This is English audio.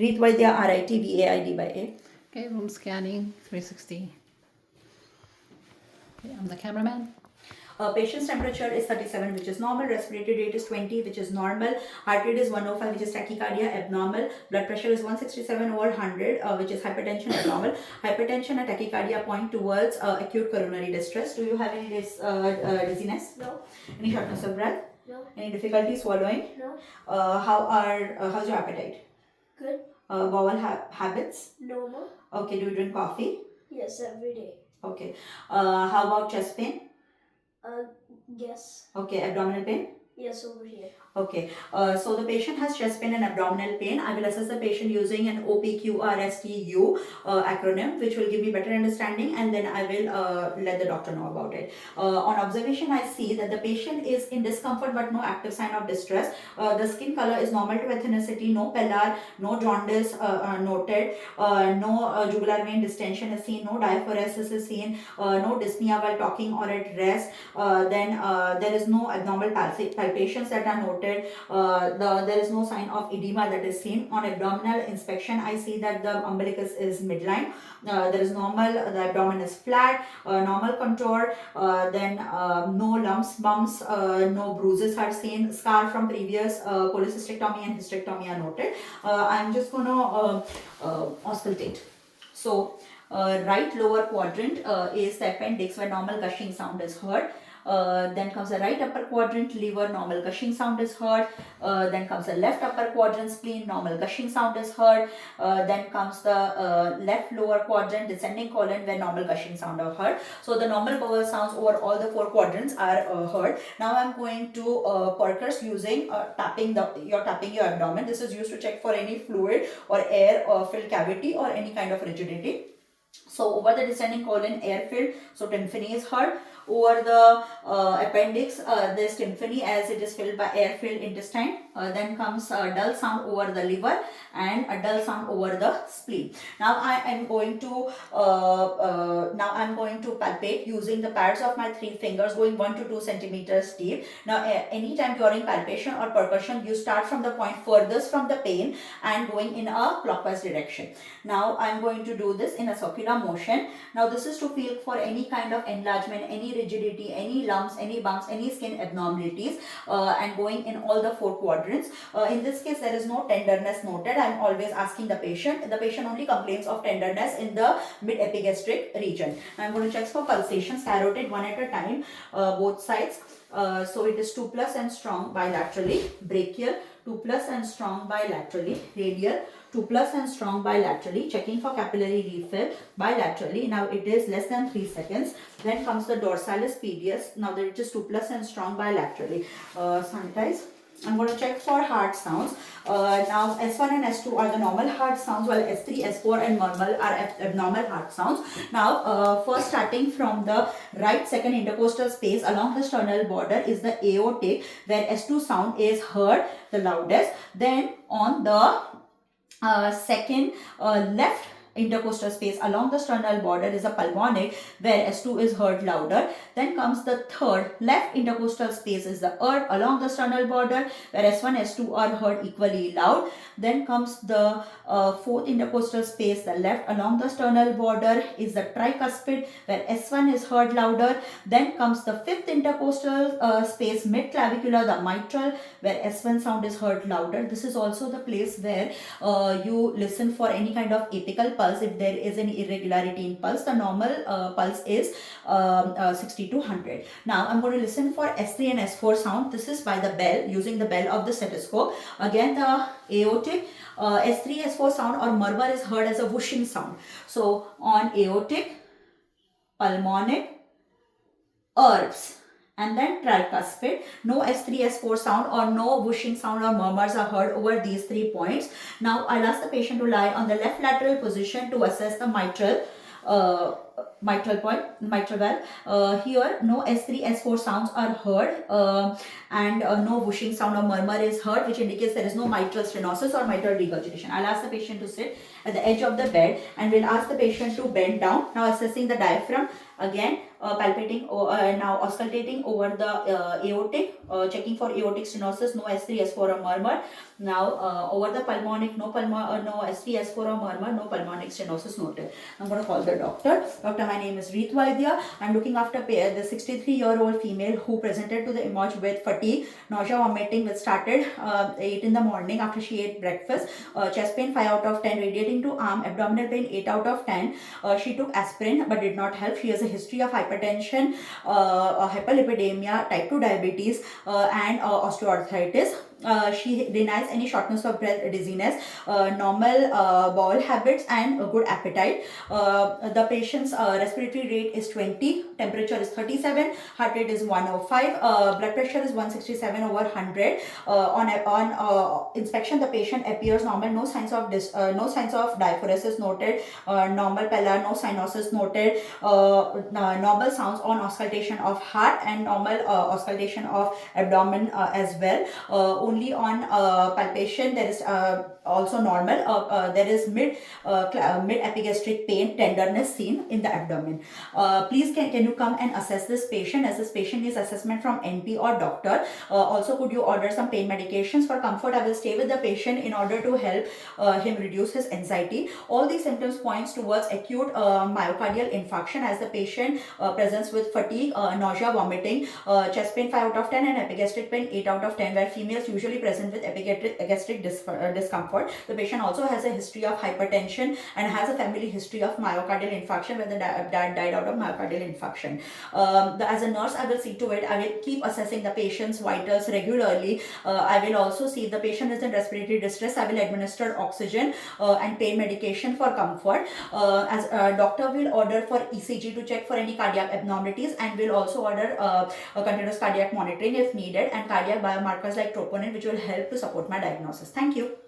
Ritvaidya, RITVAIDYA. Okay, room scanning 360. Okay, I'm the cameraman. Patient's temperature is 37, which is normal. Respiratory rate is 20, which is normal. Heart rate is 105, which is tachycardia, abnormal. Blood pressure is 167 over 100, which is hypertension, abnormal. Hypertension and tachycardia point towards acute coronary distress. Do you have any dizziness? No. Any shortness of breath? No. Any difficulty swallowing? No. How's your appetite? Good. Bowel habits? Normal. Okay. Do you drink coffee? Yes, every day. Okay. How about chest pain? Yes. Okay. Abdominal pain? Yes, over here. Okay, so the patient has chest pain and abdominal pain. I will assess the patient using an OPQRSTU acronym, which will give me better understanding, and then I will let the doctor know about it. On observation, I see that the patient is in discomfort but no active sign of distress. The skin color is normal to ethnicity, no pallor, no jaundice noted, no jugular vein distension is seen, no diaphoresis is seen, no dyspnea while talking or at rest. Then there is no abnormal palpations that are noted. There is no sign of edema that is seen. On abdominal inspection, I see that the umbilicus is midline. There is normal, the abdomen is flat, normal contour, then no lumps, bumps, no bruises are seen. Scar from previous cholecystectomy and hysterectomy are noted. I'm just going to auscultate. So, right lower quadrant is the appendix where normal gushing sound is heard. Then comes the right upper quadrant, liver, normal gushing sound is heard. Then comes the left upper quadrant, spleen, normal gushing sound is heard. Then comes the left lower quadrant, descending colon, where normal gushing sound are heard. So the normal vowel sounds over all the four quadrants are heard. Now I'm going to Parker's using tapping your abdomen. This is used to check for any fluid or air filled cavity or any kind of rigidity. So over the descending colon, air filled, so tympany is heard. Over the appendix, this tympany as it is filled by air filled intestine. Then comes a dull sound over the liver and a dull sound over the spleen. Now I am going to palpate using the pads of my 3 fingers, going 1 to 2 centimeters deep. Now anytime during palpation or percussion, you start from the point furthest from the pain and going in a clockwise direction. Now I am going to do this in a circular motion. Now this is to feel for any kind of enlargement, any rigidity, any lumps, any bumps, any skin abnormalities, and going in all the 4 quadrants. In this case, there is no tenderness noted. I am always asking the patient. The patient only complains of tenderness in the mid-epigastric region. I am going to check for pulsations, carotid one at a time, both sides. So it is 2+ and strong bilaterally, brachial 2+ and strong bilaterally, radial 2+ and strong bilaterally, checking for capillary refill bilaterally. Now it is less than 3 seconds. Then comes the dorsalis pedius. Now that it is 2+ and strong bilaterally. Sanitize. I'm going to check for heart sounds. Now S1 and S2 are the normal heart sounds, while S3, S4 and murmur are abnormal heart sounds. Now first starting from the right second intercostal space along the sternal border is the aortic, where S2 sound is heard the loudest. Then on the second left intercostal space along the sternal border is a pulmonic, where S2 is heard louder. Then comes the third left intercostal space is the earth along the sternal border, where S1, S2 are heard equally loud. Then comes the fourth intercostal space, the left along the sternal border is the tricuspid, where S1 is heard louder. Then comes the fifth intercostal space, mid clavicular, the mitral, where S1 sound is heard louder. This is also the place where you listen for any kind of apical pulse. If there is any irregularity in pulse, the normal pulse is 60 to 100. Now I'm going to listen for S3 and S4 sound. This is by the bell, using the bell of the stethoscope. Again, the aortic, S3, S4 sound or murmur is heard as a whooshing sound. So on aortic, pulmonic, earths, and then tricuspid, no S3, S4 sound or no whooshing sound or murmurs are heard over these 3 points. Now I'll ask the patient to lie on the left lateral position to assess the mitral valve. Here no S3, S4 sounds are heard and no whooshing sound or murmur is heard, which indicates there is no mitral stenosis or mitral regurgitation. I'll ask the patient to sit at the edge of the bed and we'll ask the patient to bend down. Now assessing the diaphragm, Again, palpating, now auscultating over the aortic, checking for aortic stenosis, no S3, S4 or murmur. Now over the pulmonic, no S3, S4 or murmur, no pulmonic stenosis noted. I'm going to call the doctor. Doctor, my name is Reet Vaidya. I'm looking after the 63-year-old female who presented to the emerge with fatigue, nausea, vomiting, which started 8 in the morning after she ate breakfast. Chest pain 5 out of 10, radiating to arm, abdominal pain 8 out of 10. She took aspirin but did not help. She has a history of hypertension, hyperlipidemia, type 2 diabetes, and osteoarthritis. She denies any shortness of breath, dizziness, normal bowel habits, and good appetite. The patient's respiratory rate is 20, temperature is 37, heart rate is 105, blood pressure is 167 over 100. On inspection, the patient appears normal, no signs of diaphoresis noted, normal pallor, no cyanosis noted, normal sounds on auscultation of heart and normal auscultation of abdomen as well. Only on palpation there is also normal. There is mid epigastric pain, tenderness seen in the abdomen. Please can you come and assess this patient, as this patient needs assessment from NP or doctor. Also, could you order some pain medications? For comfort, I will stay with the patient in order to help him reduce his anxiety. All these symptoms points towards acute myocardial infarction, as the patient presents with fatigue, nausea, vomiting, chest pain 5 out of 10, and epigastric pain 8 out of 10, where females usually present with epigastric discomfort. The patient also has a history of hypertension and has a family history of myocardial infarction, where the dad died out of myocardial infarction. As a nurse, I will see to it, I will keep assessing the patient's vitals regularly. I will also see if the patient is in respiratory distress. I will administer oxygen and pain medication for comfort. As a doctor will order for ECG to check for any cardiac abnormalities, and will also order a continuous cardiac monitoring if needed, and cardiac biomarkers like troponin, which will help to support my diagnosis. Thank you.